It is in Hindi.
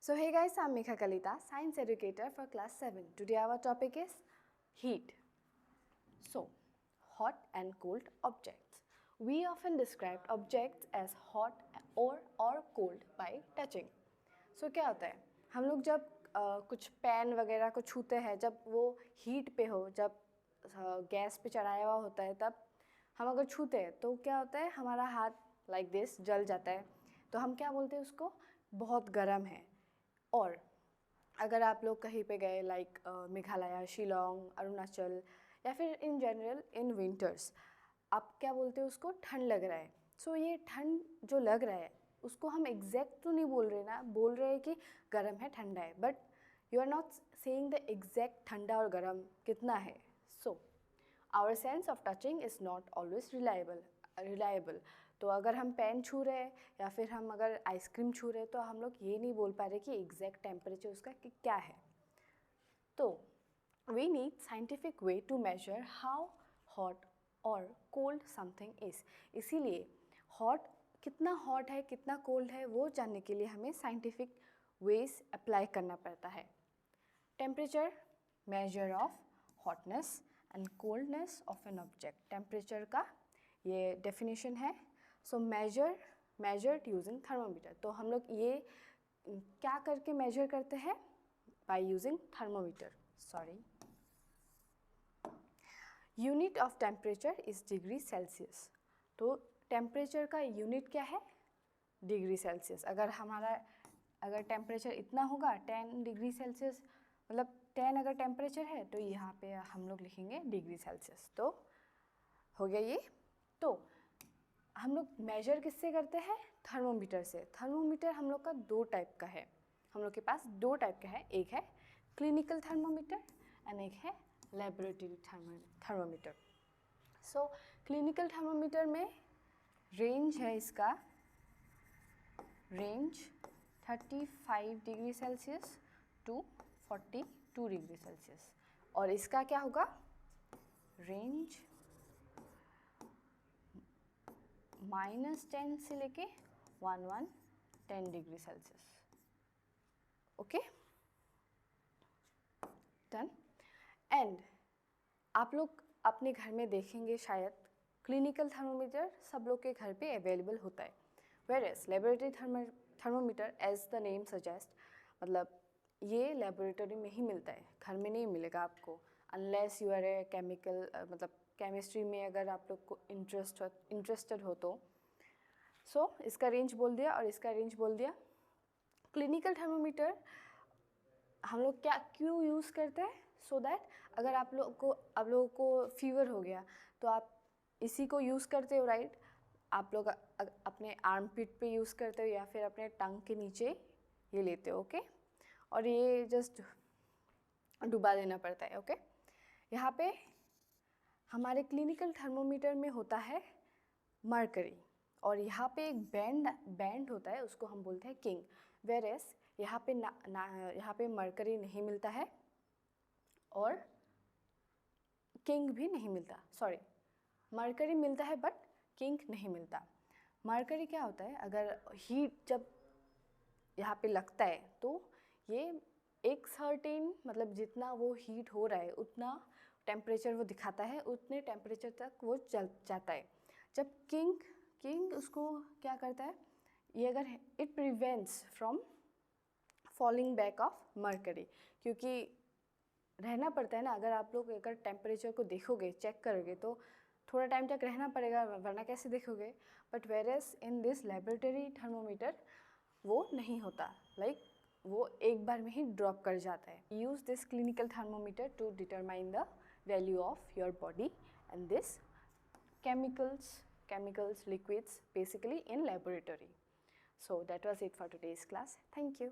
So hey guys, I'm Mekha Kalita, science educator for class 7. Today our topic is heat. So, hot and cold objects. We often describe objects as hot or cold by touching. So क्या होता है, हम लोग जब कुछ पैन वगैरह को छूते हैं, जब वो हीट पे हो, जब गैस पे चढ़ाया हुआ होता है, तब हम अगर छूते हैं तो क्या होता है, हमारा हाथ लाइक दिस जल जाता है. तो हम क्या बोलते हैं उसको, बहुत गर्म है. और अगर आप लोग कहीं पे गए लाइक मेघालय, शिलोंग, अरुणाचल या फिर इन जनरल इन विंटर्स, आप क्या बोलते हो उसको, ठंड लग रहा है. सो ये ठंड जो लग रहा है उसको हम एग्जैक्ट तो नहीं बोल रहे ना, बोल रहे हैं कि गर्म है, ठंडा है, but you are not saying the exact ठंडा और गर्म कितना है. So our sense of touching is not always reliable. तो अगर हम पेन छू रहे हैं या फिर हम अगर आइसक्रीम छू रहे हैं तो हम लोग ये नहीं बोल पा रहे कि एग्जैक्ट टेम्परेचर उसका क्या है. तो we need scientific way to measure how hot और कोल्ड समथिंग इज़. इसीलिए कितना हॉट है, कितना कोल्ड है, वो जानने के लिए हमें साइंटिफिक वेज अप्लाई करना पड़ता है. Temperature, measure of hotness and coldness of an object. Temperature का ये डेफिनेशन है. सो मेजर्ड यूजिंग थर्मोमीटर. तो हम लोग ये क्या करके मेजर करते हैं, by using thermometer. Sorry, unit of temperature is degree Celsius. तो टेम्परेचर का यूनिट क्या है, डिग्री सेल्सियस. अगर टेम्परेचर इतना होगा 10 डिग्री सेल्सियस, मतलब 10 अगर टेम्परेचर है तो यहाँ पे हम लोग लिखेंगे डिग्री सेल्सियस. तो हो गया ये. तो हम लोग मेजर किससे करते हैं, थर्मोमीटर से. थर्मोमीटर हम लोग का दो टाइप का है, हम लोग के पास दो टाइप का है. एक है क्लिनिकल थर्मोमीटर एंड एक है laboratory thermometer. So clinical thermometer में रेंज है, इसका range 35 degree Celsius to 42 degree Celsius. और इसका क्या होगा, रेंज -10 से लेके 1110 degree Celsius. Okay, done. And आप लोग अपने घर में देखेंगे शायद क्लिनिकल थर्मोमीटर सब लोग के घर पे अवेलेबल होता है. Whereas laboratory thermometer as the name suggest, मतलब ये लेबोरेटरी में ही मिलता है, घर में नहीं मिलेगा आपको, unless you are a chemical, मतलब केमिस्ट्री में अगर आप लोग को इंटरेस्टेड हो तो. सो इसका रेंज बोल दिया और इसका रेंज बोल दिया. क्लिनिकल थर्मोमीटर हम लोग क्यों यूज़ करते हैं, सो दैट अगर आप लोगों को फीवर हो गया तो आप इसी को यूज़ करते हो, राइट. आप लोग अपने आर्म पिट पे यूज़ करते हो या फिर अपने टंग के नीचे ये लेते हो. ओके, और ये जस्ट डुबा देना पड़ता है. ओके, यहाँ पे हमारे क्लिनिकल थर्मोमीटर में होता है मरकरी, और यहाँ पे एक बैंड होता है, उसको हम बोलते हैं किंग. वेयरएज यहाँ पे मरकरी नहीं मिलता है और किंग भी नहीं मिलता. सॉरी, मरकरी मिलता है बट किंग नहीं मिलता. मरकरी क्या होता है, अगर हीट जब यहाँ पे लगता है तो ये एक सर्टेन, मतलब जितना वो हीट हो रहा है उतना टेम्परेचर वो दिखाता है, उतने टेम्परेचर तक वो चल जाता है. जब किंग उसको क्या करता है, ये अगर it prevents from falling back of mercury, क्योंकि रहना पड़ता है ना, अगर आप लोग अगर टेम्परेचर को देखोगे, चेक करोगे तो थोड़ा टाइम तक रहना पड़ेगा, वरना कैसे देखोगे. But whereas in this laboratory thermometer वो नहीं होता, लाइक वो एक बार में ही ड्रॉप कर जाता है. Use this clinical thermometer to determine the value of your body and this chemicals, liquids basically in laboratory. So that was it for today's class. Thank you.